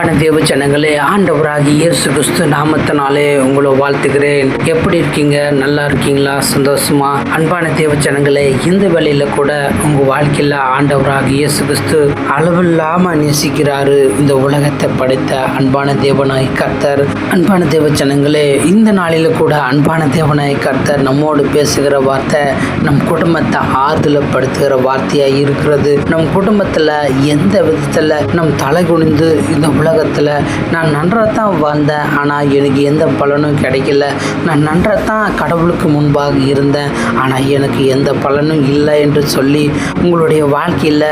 அன்பான தேவ ஜனங்களே, ஆண்டவராகிய இயேசு கிறிஸ்து நாமத்தினாலே உங்களை வாழ்த்துகிறேன். எப்படி இருக்கீங்க? நல்லா இருக்கீங்களா? சந்தோஷமா? அன்பான தேவ ஜனங்களே, இந்த வேளையில கூட உங்க வாழ்க்கையில ஆண்டவராகிய இயேசு கிறிஸ்து அளவில்லாம நேசிக்கிறாரு. இந்த உலகத்தை படைத்த அன்பான தேவனாய் கர்த்தர். அன்பான தேவ ஜனங்களே, இந்த நாளில கூட அன்பான தேவனாய் கர்த்தர் நம்மோடு பேசுகிற வார்த்தை நம் குடும்பத்தை ஆறுதலப்படுத்துகிற வார்த்தையா இருக்கிறது. நம் குடும்பத்துல எந்த விதத்துல நம் தலை குனிந்து இந்த உலகத்தில் நான் நன்றாகத்தான் வாழ்ந்தேன், ஆனால் எனக்கு எந்த பலனும் கிடைக்கல. நான் நன்றாகத்தான் கடவுளுக்கு முன்பாக இருந்தேன், ஆனால் எனக்கு எந்த பலனும் இல்லை என்று சொல்லி உங்களுடைய வாழ்க்கையில்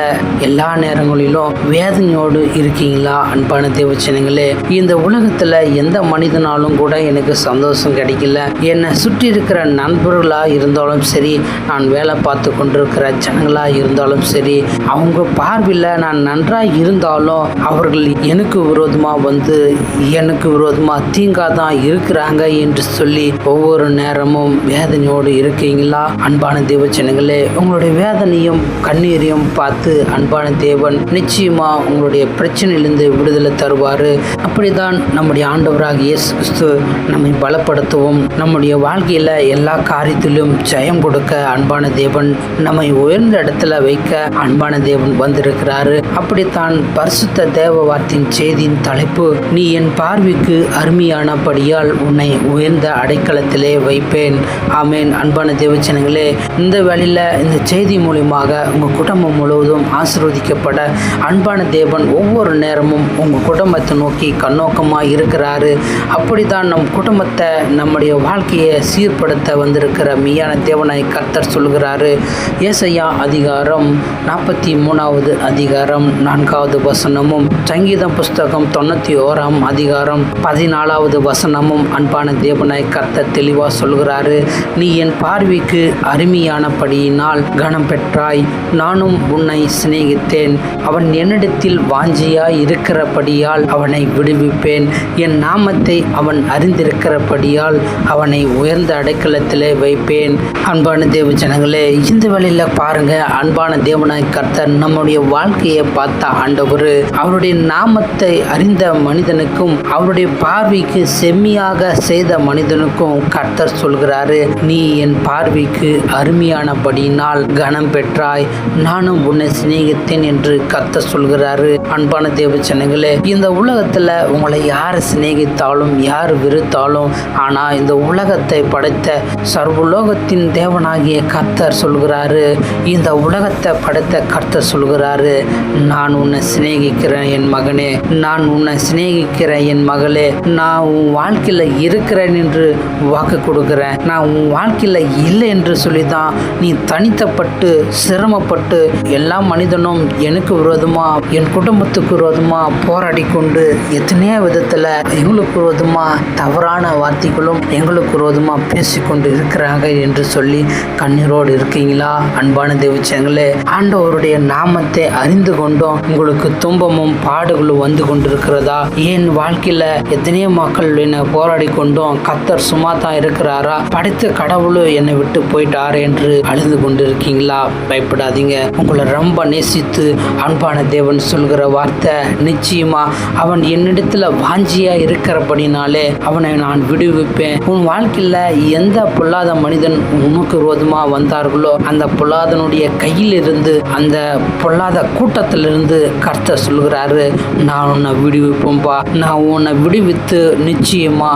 எல்லா நேரங்களிலும் வேதனையோடு இருக்கீங்களா? அன்பான தேவச்சனங்களே, இந்த உலகத்தில் எந்த மனிதனாலும் கூட எனக்கு சந்தோஷம் கிடைக்கல. என்னை சுற்றி இருக்கிற நண்பர்களாக இருந்தாலும் சரி, நான் வேலை பார்த்து கொண்டிருக்கிற ஜனங்களாக இருந்தாலும் சரி, அவங்க பார்வையில் நான் நன்றாக இருந்தாலும் அவர்கள் எனக்கு விரோதமாக வந்து எனக்கு விரோதமாக தீங்காதான் இருக்கிறாங்க என்று சொல்லி ஒவ்வொரு நேரமும் வேதனையோடு இருக்கீங்களா? அன்பான தேவ ஜனங்களே, உங்களுடைய வேதனையும் கண்ணீரையும் பார்த்து அன்பான தேவன் நிச்சயமா உங்களுடைய பிரச்சனையிலிருந்து விடுதலை தருவார். அப்படிதான் நம்முடைய ஆண்டவராக இயேசு கிறிஸ்து நம்மை பலப்படுத்தவும் நம்முடைய வாழ்க்கையில் எல்லா காரியத்திலும் ஜெயம் கொடுக்க அன்பான தேவன் நம்மை உயர்ந்த இடத்துல வைக்க அன்பான தேவன் வந்திருக்கிறாரு. அப்படித்தான் பரிசுத்த தேவ வார்த்தையின் செய்தியின் தலைப்பு, நீ என் பார்வைக்கு அருமையானபடியால் உன்னை உயர்ந்த அடைக்கலத்திலே வைப்பேன். ஆமேன். அன்பான தேவச்சனங்களே, இந்த வேளையில இந்த செய்தி மூலியமாக உங்க குடும்பம் முழுவதும் ஆசீர்வதிக்கப்பட அன்பான தேவன் ஒவ்வொரு நேரமும் உங்க குடும்பத்தை நோக்கி கண்ணோக்கமாக இருக்கிறாரு. அப்படித்தான் நம் குடும்பத்தை நம்முடைய வாழ்க்கையை சீர்படுத்த வந்திருக்கிற மெய்யான தேவனாய் கர்த்தர் சொல்கிறாரு. ஏசாயா அதிகாரம் 43 அதிகாரம் 4 வசனமும் சங்கீதம் புஸ்தகம் 91 அதிகாரம் 14 வசனமும் அன்பான தேவனாய் கர்த்தர் தெளிவா சொல்கிறாரு. நீ என் பார்வைக்கு அருமையானபடியினால் கனம் பெற்றாய், நானும் உன்னை சிநேகித்தேன். அவன் என்னிடத்தில் வாஞ்சியாய் இருக்கிறபடியால் அவனை விடுவிப்பேன். என் நாமத்தை அவன் அறிந்திருக்கிறபடியால் அவனை உயர்ந்த அடைக்கலத்திலே வைப்பேன். அன்பான தேவ ஜனங்களே, இந்த வேளையில பாருங்க, அன்பான தேவனாய் கர்த்தர் நம்முடைய வாழ்க்கையை பார்த்த ஆண்டவர் அவருடைய நாமத்தை அறிந்த மனிதனுக்கும் அவருடைய பார்வைக்கு செம்மையாக செய்த மனிதனுக்கும் கர்த்தர் சொல்கிறாரு, நீ என் பார்வைக்கு அருமையானபடியினால் கனம் பெற்றாய், நானும் உன்னை சிநேகித்தேன் என்று கர்த்தர் சொல்கிறாரு. அன்பான தேவ ஜனங்களே, இந்த உலகத்துல உங்களை யார் சிநேகித்தாலும் யார் வெறுத்தாலும், ஆனா இந்த உலகத்தை படைத்த சர்வலோகத்தின் தேவனாகிய கர்த்தர் சொல்கிறாரு, இந்த உலகத்தை படைத்த கர்த்தர் சொல்கிறாரு, நான் உன்னை சிநேகிக்கிறேன் என் மகனே, நான் உன்னை சிநேகிக்கிறேன் என் மகளே, நான் உன் வாழ்க்கையில் இருக்கிறேன் என்று வாக்கு கொடுக்கிறேன். நான் உன் வாழ்க்கையில் இல்லை என்று சொல்லி தான் நீ தனித்தப்பட்டு சிரமப்பட்டு எல்லா மனிதனும் எனக்கு விரோதமா என் குடும்பத்துக்கு விரோதமா போராடி கொண்டு எத்தனையோ விதத்தில் எங்களுக்கு விரோதமா தவறான வார்த்தைகளும் எங்களுக்கு விரோதமா பேசிக்கொண்டு இருக்கிறாங்க என்று சொல்லி கண்ணீரோடு இருக்கீங்களா? அன்பான தேவச்சங்களே, ஆண்டவருடைய நாமத்தை அறிந்து கொண்டும் உங்களுக்கு துன்பமும் பாடுகளும் வந்து கொண்டிருக்கிறதா? என் வாழ்க்கையில எத்தனையோ மக்கள் என்னை போராடி கொண்டும் கர்த்தர் சும்மா தான் இருக்கிறாரா, படைத்த கடவுளும் என்னை விட்டு போயிட்டாரு என்று அழுது கொண்டிருக்கீங்களா? பயப்படாதீங்க. உங்களை ரொம்ப நேசித்து அன்பான தேவன் சொல்கிற வார்த்தை, நிச்சயமா அவன் என்னிடத்துல வாஞ்சியா இருக்கிறபடினாலே அவனை நான் விடுவிப்பேன். உன் வாழ்க்கையில எந்த பொல்லாத மனிதன் உனக்கு விரோதமா வந்தார்களோ அந்த பொல்லாதனுடைய கையில் இருந்து அந்த பொல்லாத கூட்டத்திலிருந்து கர்த்தர் சொல்கிறாரு, நான் உன்னை விடுவிப்போம்பா. நான் உன்னை விடுவித்து நிச்சயமா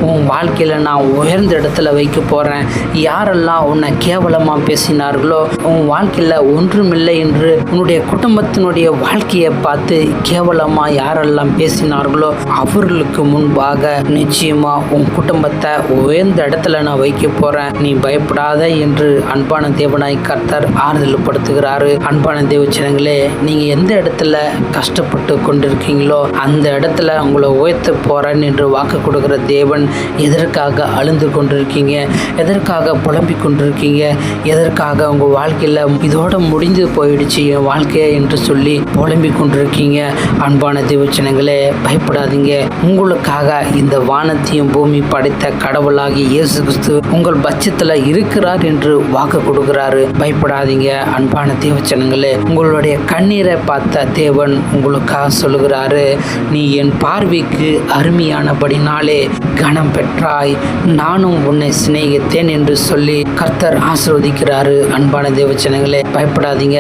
உன் வாழ்க்கையில நான் உயர்ந்த இடத்துல வைக்க போறேன். யாரெல்லாம் உன்னை கேவலமா பேசினார்களோ, உன் வாழ்க்கையில ஒன்றுமில்லை என்று உன்னுடைய குடும்பத்தினுடைய வாழ்க்கையை பார்த்து கேவலமா யாரெல்லாம் பேசினார்களோ அவர்களுக்கு முன்பாக நிச்சயமா உன் குடும்பத்தை உயர்ந்த இடத்துல நான் வைக்க போறேன். நீ பயப்படாத என்று அன்பான தேவனாய் கர்த்தர் ஆறுதல் படுத்துகிறாரு. அன்பான தேவச்சனங்களே, நீங்க எந்த இடத்துல கஷ்டப்பட்டு கொண்டிருக்கீங்களோ அந்த இடத்துல உங்களை உயர்த்த போறேன் என்று வாக்கு கொடுக்கிற தேவன், எதற்காக அழுந்து கொண்டிருக்கீங்க? எதற்காக புலம்பிக் கொண்டிருக்கீங்க? எதற்காக உங்க வாழ்க்கையில இதோட முடிந்து போயிடுச்சு என் வாழ்க்கைய என்று சொல்லி புலம்பிக் கொண்டிருக்கீங்க? அன்பான தேவச்சனங்களே, பயப்படாதீங்க. உங்களுக்காக இந்த வானத்தையும் பூமி படைத்த கடவுளாகி இயேசு கிறிஸ்து உங்கள் பட்சத்துல இருக்கிறார் என்று வாக்கு கொடுக்கிறாரு. பயப்படாதீங்க. அன்பான தேவச்சனங்களே, உங்களுடைய கண்ணீரை பார்த்த தேவன் உங்களுக்காக சொல்லுகிறாரு, நீ என் பார்வைக்கு அருமையானபடினாலே கனம் பெற்றாய், நானும் உன்னை சிநேகித்தேன் என்று சொல்லி கர்த்தர் ஆசீர்வதிக்கிறாரு. அன்பான தேவச்சனங்களே, பயப்படாதீங்க.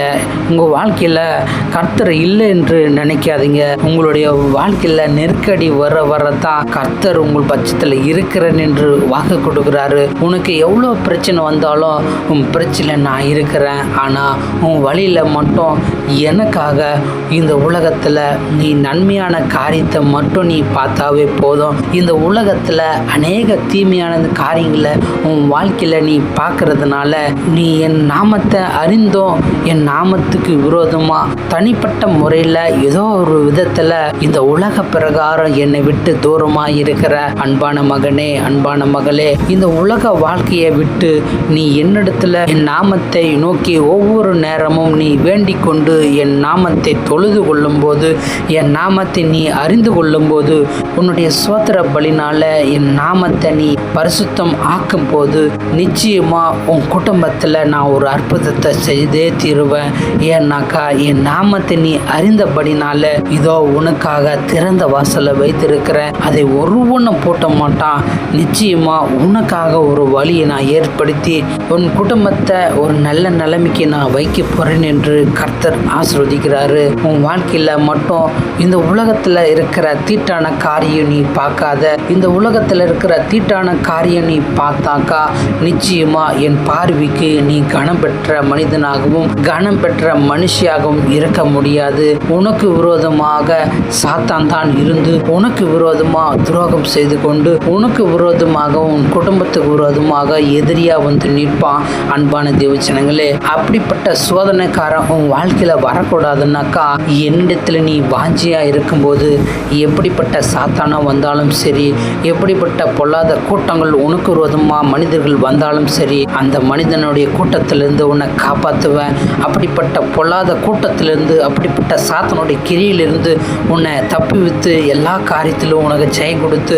உங்கள் வாழ்க்கையில் கர்த்தர் இல்லை என்று நினைக்காதீங்க. உங்களுடைய வாழ்க்கையில் நெருக்கடி வரத்தான் கர்த்தர் உங்கள் பட்சத்தில் இருக்கிறேன் என்று வாக்கு கொடுக்குறாரு. உனக்கு எவ்வளோ பிரச்சனை வந்தாலும் உன் பிரச்சனை நான் இருக்கிறேன், ஆனால் உன் வழியில் மட்டும் எனக்காக இந்த உலகத்தில் நீ நன்மையான காரியத்தை மட்டும் நீ பார்த்தாவே போதும். இந்த உலகத்தில் அநேக தீமையான காரியங்களை உன் வாழ்க்கையில் நீ பார்க்கறதுனால நீ என் நாமத்தை அறிந்தோம் என் நாமத்துக்கு விரோதமாக தனிப்பட்ட முறையில் ஏதோ ஒரு விதத்தில் இந்த உலக பிரகாரம் என்னை விட்டு தூரமாக இருக்கிற அன்பான மகனே, அன்பான மகளே, இந்த உலக வாழ்க்கையை விட்டு நீ என்னிடத்துல என் நாமத்தை நோக்கி ஒவ்வொரு நேரமும் நீ வேண்டிக் கொண்டு என் நாமத்தை தொழுது கொள்ளும் போது, என் நாமத்தை நீ அறிந்து கொள்ளும் போது, உன்னுடைய சோத்திர பலினால என் நாமத்தை நீ பரிசுத்தம் ஆக்கும் போது நிச்சயமா உன் குடும்பத்தில் நான் ஒரு அற்புதத்தை செய்தே தீருவேன். ஏன்னாக்கா என் நாமத்தை நீ அறிந்தபடினால இதோ உனக்காக திறந்த வாசலை வைத்திருக்கிறேன். அதை ஒருவனும் போட்ட மாட்டான். நிச்சயமா உனக்காக ஒரு வழியை நான் ஏற்படுத்தி உன் குடும்பத்தை ஒரு நல்ல நிலைமைக்கு நான் வைக்க போறேன் என்று கர்த்தர் ஆசீர்வதிக்கிறாரு. உன் வாழ்க்கையில மட்டும் இந்த உலகத்துல இருக்கிற தீட்டான காரியம் நீ பார்க்காத. இந்த உலகத்துல இருக்கிற தீட்டான காரியம் நீ பார்த்தாக்கா நிச்சயமா என் பார்வைக்கு நீ கனம் பெற்ற மனிதனாகவும் கனம் பெற்ற மனுஷியாகவும் இருக்க முடியாது. உனக்கு விரோதமாக சாத்தான் தான் இருந்து உனக்கு விரோதமாக துரோகம் செய்து கொண்டு உனக்கு விரோதமாக உன் குடும்பத்துக்கு விரோதமாக எதிரியா வந்து நிற்பான். அன்பான தேவச்சனங்களே, அப்படிப்பட்ட சோதனைக்காரன் உன் வாழ்க்கையில வரக்கூடாதுன்னாக்கா என்னிடத்துல நீ வாஞ்சியா இருக்கும்போது எப்படிப்பட்ட சாத்தானா வந்தாலும் சரி, எப்படிப்பட்ட பொல்லாத கூட்டங்கள் உனக்கு விரோதமாக மனிதர்கள் வந்தாலும் சரி, அந்த மனிதனுடைய கூட்டத்திலிருந்து உன்னை காப்பாற்றுவேன். அப்படிப்பட்ட பொல்லாத கூட்டத்திலிருந்து அப்படிப்பட்ட சாத்தனுடைய கிரியிலிருந்து உன்னை தப்பி வைத்து எல்லா காரியத்திலும் உனக்கு ஜெயம் கொடுத்து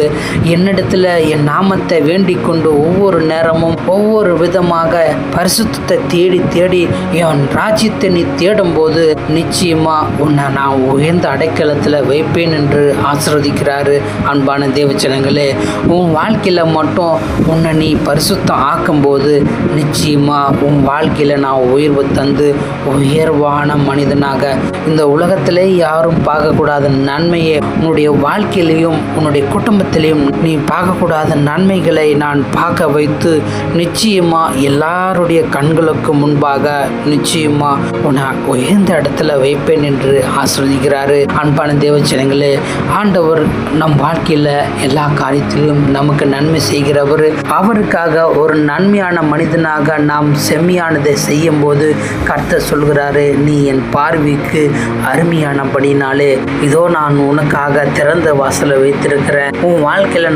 என்னிடத்துல என் நாமத்தை வேண்டிக் கொண்டு ஒவ்வொரு நேரமும் ஒவ்வொரு விதமாக பரிசுத்தத்தை தேடி தேடி என் ராஜ்யத்தை நீ தேடும் போது நிச்சயமா உன்னை நான் உயர்ந்த அடைக்கலத்தில் வைப்பேன் என்று ஆசீர்வதிக்கிறாரு. அன்பான தேவச்சனங்களே, உன் வாழ்க்கையில மட்டும் உன்னை நீ பரிசுத்தம் ஆக்கும்போது நிச்சயமா உன் வாழ்க்கையில நான் உயர்வு தந்து உயர்வான மனிதனாக இந்த உலகத்திலே யாரும் பார்க்கக்கூடாத நன்மையை உன்னுடைய வாழ்க்கையிலையும் உன்னுடைய குடும்பத்திலையும் நீ பார்க்கக்கூடாத நன்மைகளை நான் பார்க்க வைத்து நிச்சயமா எல்லாருடைய கண்களுக்கு முன்பாக நிச்சயமா உன்னை உயர்ந்த இடத்துல வைப்பேன் என்று ஆசீர்வதிக்கிறாரு. அன்பான தேவச்சனங்களே, ஆண்டவர் நம் வாழ்க்கையில எல்லா காரியத்திலும் நமக்கு நன்மை செய்கிறவர். அவருக்காக ஒரு நன்மையான மனிதனாக நாம் செம்மையானதை செய்யும் போது கர்த்தர் சொல்கிறாரு, நீ என் பார்வைக்கு அருமையானபடினாலே இதோ நான் உனக்காக திறந்த வாசலை வைத்திருக்கிறேன். உன் வாழ்க்கையில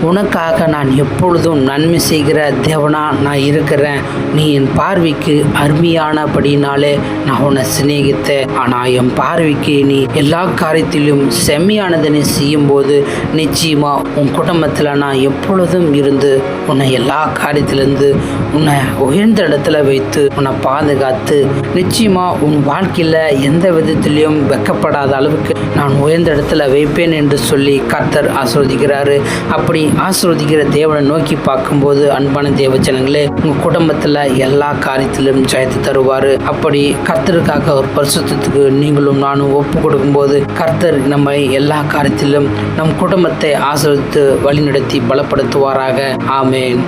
உனக்காக நான் எப்பொழுதும் நன்மை செய்கிற தேவனா நான் இருக்கிறேன். நீ என் பார்வைக்கு அருமையானபடினாலே நான் உன்னை சிநேகித்தேன். ஆனா என் பார்வைக்கு நீ எல்லா காரியத்திலும் செம்மையானதை நீ செய்யும் போது நிச்சயமா உன் குடும்பத்தில் நான் எப்பொழுதும் இருந்து உன்னை எல்லா காரியத்திலிருந்து உன்னை உயர்ந்த இடத்துல வைத்து உன்னை பாதுகாத்து நிச்சயமா உன் வாழ்க்கையில் எந்த விதத்திலையும் வெக்கப்படாத அளவுக்கு நான் உயர்ந்த இடத்துல வைப்பேன் என்று சொல்லி கர்த்தர் ஆசீர்வதிக்கிறாரு. அப்படி ஆசீர்வதிக்கிற தேவனை நோக்கி பார்க்கும்போது அன்பான தேவச்சனங்களே, உங்கள் குடும்பத்தில் எல்லா காரியத்திலும் ஜெயத்து தருவார். அப்படி கர்த்தருக்காக ஒரு பரிசுத்தத்துக்கு நீங்களும் நானும் ஒப்பு கொடுக்கும்போது கர்த்தர் நம்ம எல்லா காரியத்திலும் நம் குடும்பத்தை ஆசீர்வதித்து வழிநடத்தி பலப்படுத்துவாராக. ஆமென்.